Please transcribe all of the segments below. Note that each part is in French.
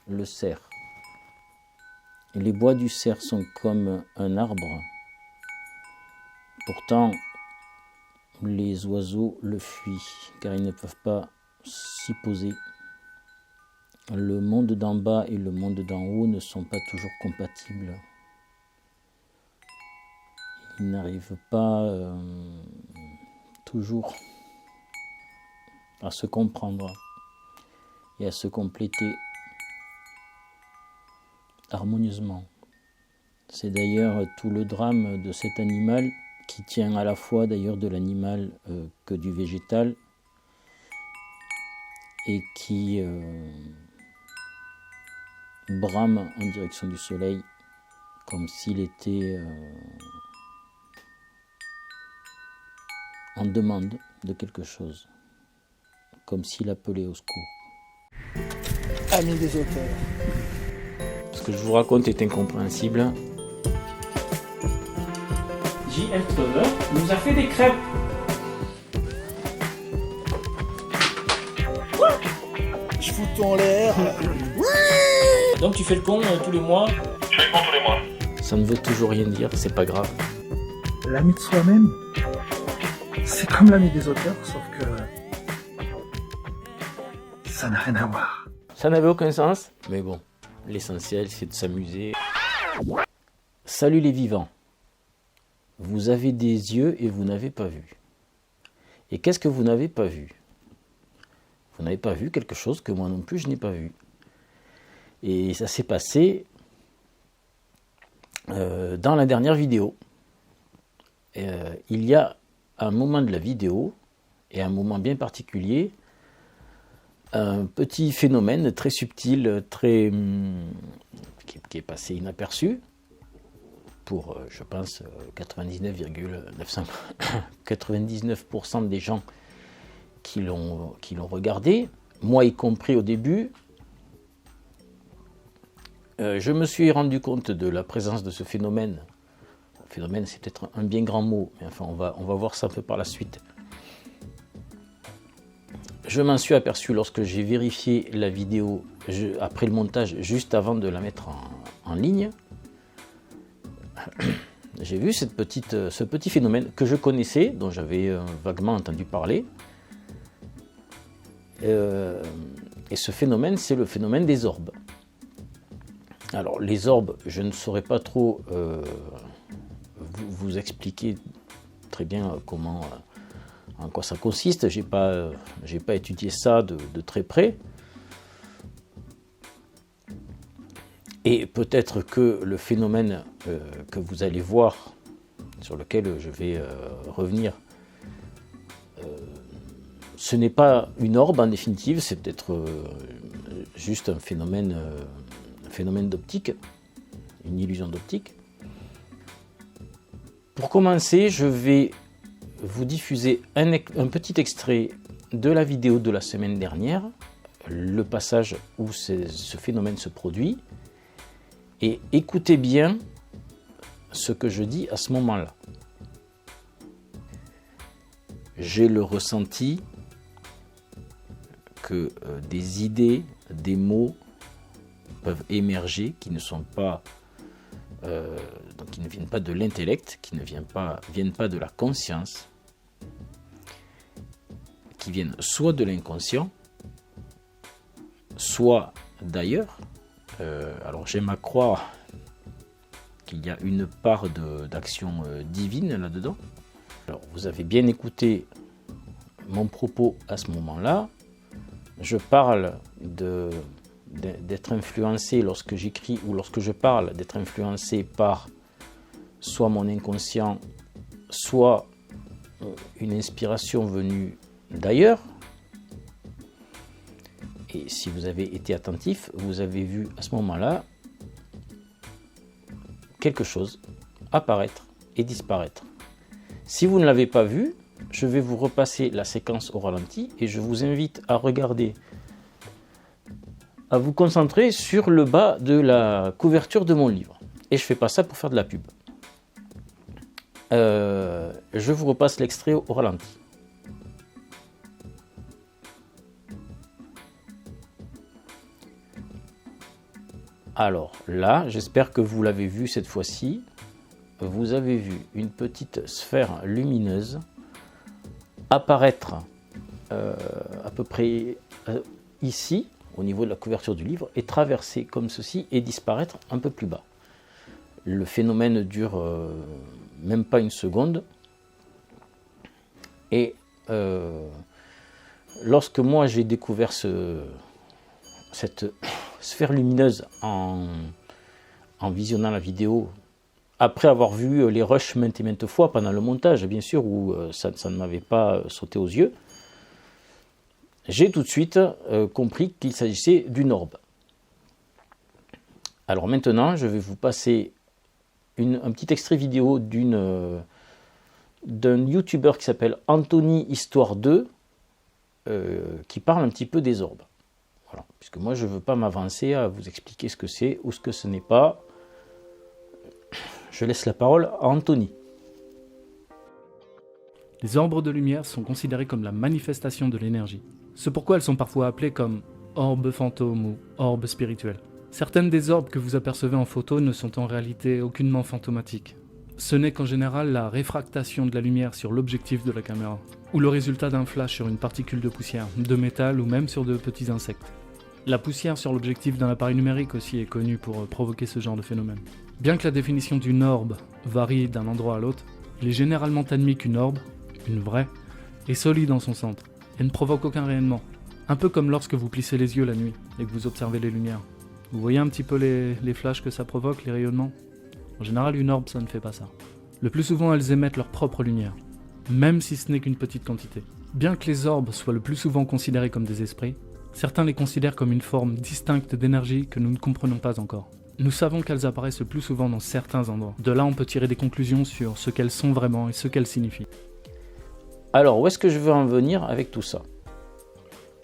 le cerf. Les bois du cerf sont comme un arbre. Pourtant, les oiseaux le fuient, car ils ne peuvent pas s'y poser. Le monde d'en bas et le monde d'en haut ne sont pas toujours compatibles. Ils n'arrivent pas toujours à se comprendre et à se compléter harmonieusement. C'est d'ailleurs tout le drame de cet animal qui tient à la fois d'ailleurs de l'animal que du végétal et qui brame en direction du soleil comme s'il était en demande de quelque chose, comme s'il appelait au secours. Amis des auteurs. Ce que je vous raconte est incompréhensible. J.L. Trover nous a fait des crêpes. Je fous ton l'air. Donc tu fais le con tous les mois. Je fais le con tous les mois. Ça ne veut toujours rien dire, c'est pas grave. L'ami de soi-même, c'est comme l'ami des auteurs, sauf que ça n'a rien à voir. Ça n'avait aucun sens, mais bon, l'essentiel c'est de s'amuser. Salut les vivants. Vous avez des yeux et vous n'avez pas vu. Et qu'est-ce que vous n'avez pas vu? Vous n'avez pas vu quelque chose que moi non plus je n'ai pas vu. Et ça s'est passé dans la dernière vidéo. Il y a un moment de la vidéo, et un moment bien particulier, un petit phénomène très subtil, qui est passé inaperçu pour, je pense, 99,99% des gens qui l'ont regardé, moi y compris au début. Je me suis rendu compte de la présence de ce phénomène. Phénomène, c'est peut-être un bien grand mot, mais enfin, on va voir ça un peu par la suite. Je m'en suis aperçu lorsque j'ai vérifié la vidéo après le montage, juste avant de la mettre en ligne. J'ai vu ce petit phénomène que je connaissais, dont j'avais vaguement entendu parler. Et ce phénomène, c'est le phénomène des orbes. Alors, les orbes, je ne saurais pas trop vous expliquer très bien en quoi ça consiste. J'ai pas étudié ça de très près. Et peut-être que le phénomène que vous allez voir, sur lequel je vais revenir, ce n'est pas une orbe en définitive, c'est peut-être juste un phénomène d'optique, une illusion d'optique. Pour commencer, je vais vous diffuser un petit extrait de la vidéo de la semaine dernière, le passage où ce phénomène se produit, et écoutez bien ce que je dis à ce moment-là. J'ai le ressenti que des idées, des mots peuvent émerger qui ne sont pas, donc qui ne viennent pas de l'intellect, qui ne viennent pas de la conscience, qui viennent soit de l'inconscient, soit d'ailleurs. Alors j'aime à croire qu'il y a une part d'action divine là-dedans. Alors vous avez bien écouté mon propos à ce moment-là. Je parle d'être influencé lorsque j'écris ou lorsque je parle, d'être influencé par soit mon inconscient, soit une inspiration venue d'ailleurs. Et si vous avez été attentif, vous avez vu à ce moment-là quelque chose apparaître et disparaître. Si vous ne l'avez pas vu, je vais vous repasser la séquence au ralenti et je vous invite à regarder, à vous concentrer sur le bas de la couverture de mon livre. Et je ne fais pas ça pour faire de la pub. Je vous repasse l'extrait au ralenti. Alors là, j'espère que vous l'avez vu cette fois-ci. Vous avez vu une petite sphère lumineuse apparaître à peu près ici, au niveau de la couverture du livre, et traverser comme ceci et disparaître un peu plus bas. Le phénomène dure même pas une seconde. Et lorsque moi j'ai découvert cette sphère lumineuse en visionnant la vidéo, après avoir vu les rushs maintes et maintes fois pendant le montage, bien sûr, où ça ne m'avait pas sauté aux yeux, j'ai tout de suite compris qu'il s'agissait d'une orbe. Alors maintenant, je vais vous passer un petit extrait vidéo d'un youtubeur qui s'appelle Anthony Histoire 2, qui parle un petit peu des orbes. Voilà. Puisque moi, je ne veux pas m'avancer à vous expliquer ce que c'est ou ce que ce n'est pas. Je laisse la parole à Anthony. Les orbes de lumière sont considérées comme la manifestation de l'énergie. C'est pourquoi elles sont parfois appelées comme orbes fantômes ou orbes spirituels. Certaines des orbes que vous apercevez en photo ne sont en réalité aucunement fantomatiques. Ce n'est qu'en général la réfractation de la lumière sur l'objectif de la caméra, ou le résultat d'un flash sur une particule de poussière, de métal ou même sur de petits insectes. La poussière sur l'objectif d'un appareil numérique aussi est connue pour provoquer ce genre de phénomène. Bien que la définition d'une orbe varie d'un endroit à l'autre, il est généralement admis qu'une orbe, une vraie, est solide en son centre et ne provoque aucun rayonnement. Un peu comme lorsque vous plissez les yeux la nuit et que vous observez les lumières. Vous voyez un petit peu les flashs que ça provoque, les rayonnements ? En général, une orbe, ça ne fait pas ça. Le plus souvent, elles émettent leur propre lumière, même si ce n'est qu'une petite quantité. Bien que les orbes soient le plus souvent considérés comme des esprits, certains les considèrent comme une forme distincte d'énergie que nous ne comprenons pas encore. Nous savons qu'elles apparaissent le plus souvent dans certains endroits. De là, on peut tirer des conclusions sur ce qu'elles sont vraiment et ce qu'elles signifient. Alors, où est-ce que je veux en venir avec tout ça ?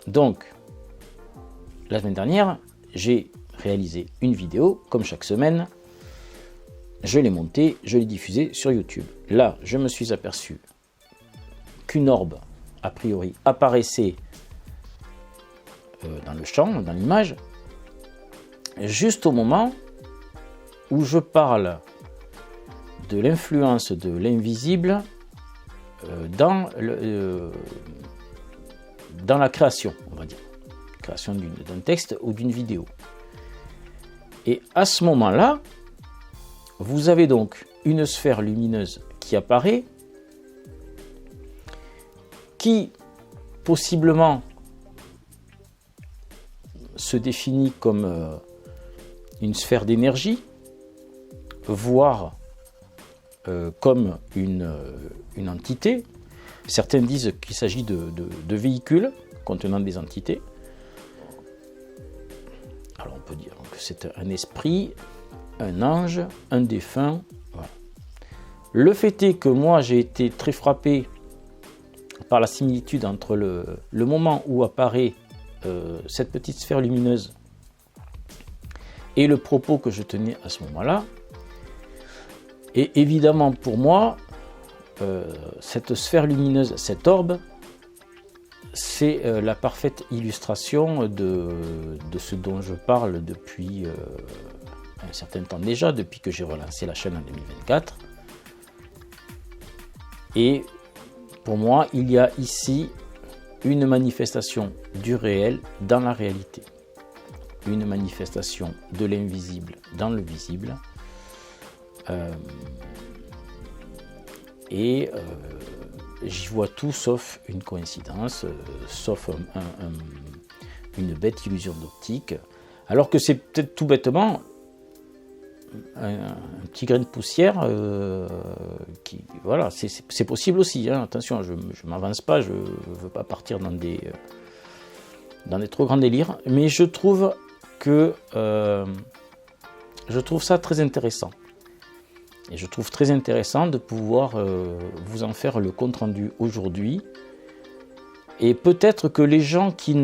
Donc, la semaine dernière, j'ai réalisé une vidéo, comme chaque semaine. Je l'ai montée, je l'ai diffusée sur YouTube. Là, je me suis aperçu qu'une orbe, a priori, apparaissait dans le champ, dans l'image, juste au moment où je parle de l'influence de l'invisible dans la création, on va dire. Création d'un texte ou d'une vidéo. Et à ce moment-là, vous avez donc une sphère lumineuse qui apparaît, qui possiblement se définit comme une sphère d'énergie, voire comme une entité. Certains disent qu'il s'agit de véhicules contenant des entités. Alors on peut dire que c'est un esprit, un ange, un défunt. Voilà. Le fait est que moi j'ai été très frappé par la similitude entre le moment où apparaît cette petite sphère lumineuse et le propos que je tenais à ce moment-là. Et évidemment pour moi, cette sphère lumineuse, cette orbe, c'est la parfaite illustration de ce dont je parle depuis un certain temps déjà, depuis que j'ai relancé la chaîne en 2024. Et pour moi, il y a ici une manifestation du réel dans la réalité, une manifestation de l'invisible dans le visible, j'y vois tout sauf une coïncidence, sauf une bête illusion d'optique, alors que c'est peut-être tout bêtement un petit grain de poussière qui, voilà, c'est possible aussi, hein, attention, je ne m'avance pas, je ne veux pas partir dans des trop grands délires, mais je trouve ça très intéressant. Et je trouve très intéressant de pouvoir vous en faire le compte-rendu aujourd'hui. Et peut-être que les gens qui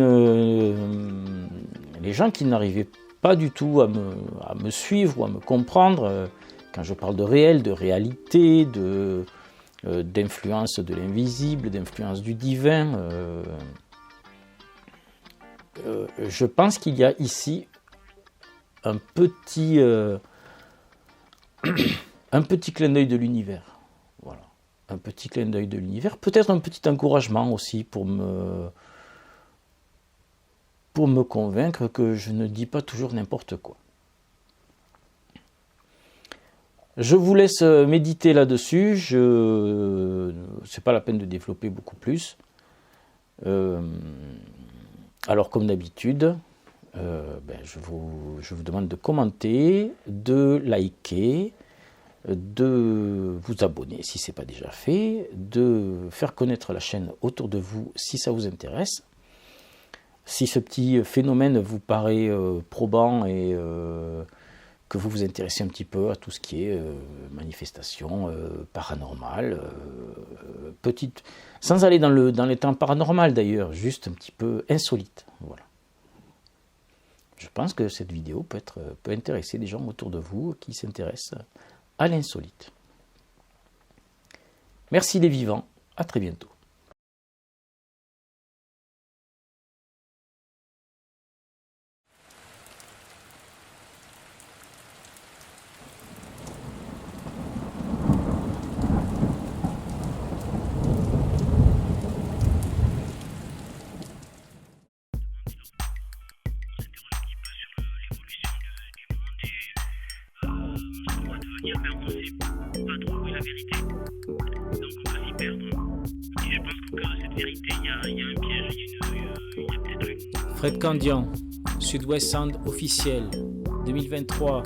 n'arrivaient pas du tout à me suivre ou à me comprendre, quand je parle de réel, de réalité, d'influence de l'invisible, d'influence du divin, je pense qu'il y a ici un petit clin d'œil de l'univers. Voilà, un petit clin d'œil de l'univers. Peut-être un petit encouragement aussi pour me convaincre que je ne dis pas toujours n'importe quoi. Je vous laisse méditer là-dessus. C'est pas la peine de développer beaucoup plus. Alors comme d'habitude, je vous demande de commenter, de liker, de vous abonner si ce n'est pas déjà fait, de faire connaître la chaîne autour de vous si ça vous intéresse. Si ce petit phénomène vous paraît probant et que vous vous intéressez un petit peu à tout ce qui est manifestation paranormale, sans aller dans les temps paranormal d'ailleurs, juste un petit peu insolite. Voilà. Je pense que cette vidéo peut intéresser des gens autour de vous qui s'intéressent à l'insolite. Merci les vivants, à très bientôt. Mais on sait pas trop où est la vérité. Donc on va s'y perdre. Et je pense que cette vérité, il y a un piège, il y a peut-être un... Fred Candian, Sud-Ouest Sound officiel, 2023.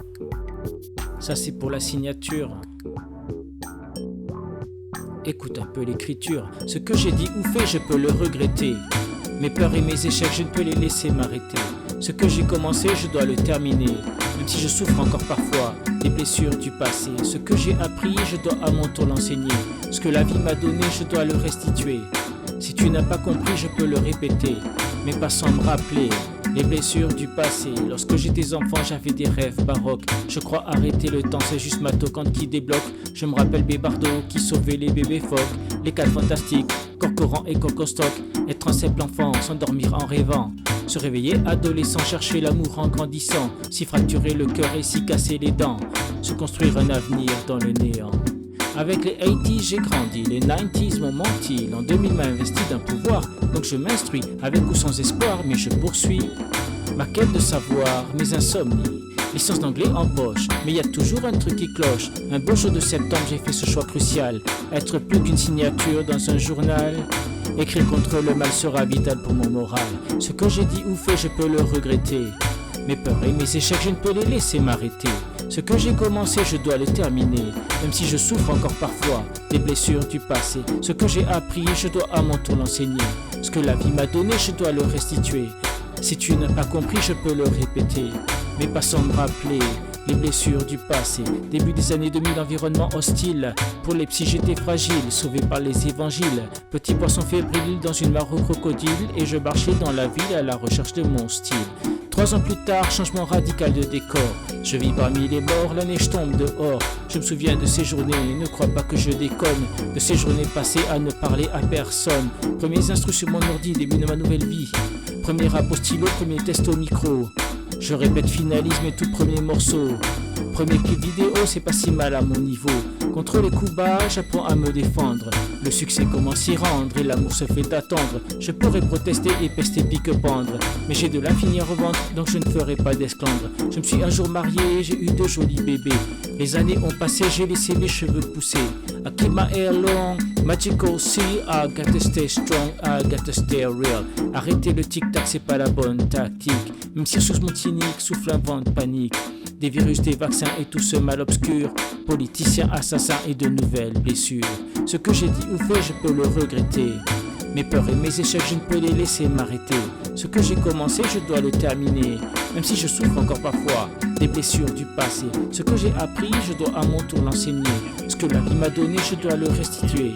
Ça c'est pour la signature. Écoute un peu l'écriture. Ce que j'ai dit ou fait, je peux le regretter. Mes peurs et mes échecs, je ne peux les laisser m'arrêter. Ce que j'ai commencé, je dois le terminer. Même si je souffre encore parfois des blessures du passé. Ce que j'ai appris, je dois à mon tour l'enseigner. Ce que la vie m'a donné, je dois le restituer. Si tu n'as pas compris, je peux le répéter, mais pas sans me rappeler les blessures du passé. Lorsque j'étais enfant, j'avais des rêves baroques. Je crois arrêter le temps, c'est juste ma toquante qui débloque. Je me rappelle Bébardo qui sauvait les bébés phoques, les 4 fantastiques, Corcoran et Cocostock. Être un simple enfant, s'endormir en rêvant. Se réveiller adolescent, chercher l'amour en grandissant. S'y fracturer le cœur et s'y casser les dents. Se construire un avenir dans le néant. Avec les 80s j'ai grandi, les 90s m'ont menti. L'an 2000 m'a investi d'un pouvoir, donc je m'instruis. Avec ou sans espoir, mais je poursuis ma quête de savoir, mes insomnies. Licence d'anglais en poche, mais y a toujours un truc qui cloche. Un beau jour de septembre, j'ai fait ce choix crucial. Être plus qu'une signature dans un journal. Écrire contre le mal sera vital pour mon moral. Ce que j'ai dit ou fait, je peux le regretter. Mes peurs et mes échecs, je ne peux les laisser m'arrêter. Ce que j'ai commencé, je dois le terminer. Même si je souffre encore parfois des blessures du passé. Ce que j'ai appris, je dois à mon tour l'enseigner. Ce que la vie m'a donné, je dois le restituer. Si tu n'as pas compris, je peux le répéter, mais pas sans me rappeler les blessures du passé. Début des années 2000, environnement hostile. Pour les psys, j'étais fragile, sauvé par les évangiles. Petit poisson fébrile dans une mare au crocodile. Et je marchais dans la ville à la recherche de mon style. 3 ans plus tard, changement radical de décor. Je vis parmi les morts, la neige tombe dehors. Je me souviens de ces journées, ne crois pas que je déconne. De ces journées passées à ne parler à personne. Premiers instrus sur mon ordi, début de ma nouvelle vie. Premier rap au stylo, premier test au micro. Je répète, finalise mes tout premiers morceaux. Premier clip vidéo, c'est pas si mal à mon niveau. Contre les coups bas, j'apprends à me défendre. Le succès commence s'y rendre et l'amour se fait attendre. Je pourrais protester et pester pique-pendre, mais j'ai de l'infini à revendre, donc je ne ferai pas d'esclandre. Je me suis un jour marié, j'ai eu 2 jolis bébés. Les années ont passé, j'ai laissé mes cheveux pousser. I keep my hair long, magical see, I gotta stay strong, I gotta stay real. Arrêter le tic-tac, c'est pas la bonne tactique. Même si sous mon cynique souffle un vent de panique. Des virus, des vaccins et tout ce mal obscur. Politiciens, assassins et de nouvelles blessures. Ce que j'ai dit ou fait, je peux le regretter. Mes peurs et mes échecs, je ne peux les laisser m'arrêter. Ce que j'ai commencé, je dois le terminer. Même si je souffre encore parfois des blessures du passé. Ce que j'ai appris, je dois à mon tour l'enseigner. Ce que la vie m'a donné, je dois le restituer.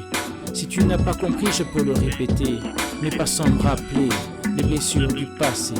Si tu n'as pas compris, je peux le répéter, mais pas sans me rappeler les blessures du passé.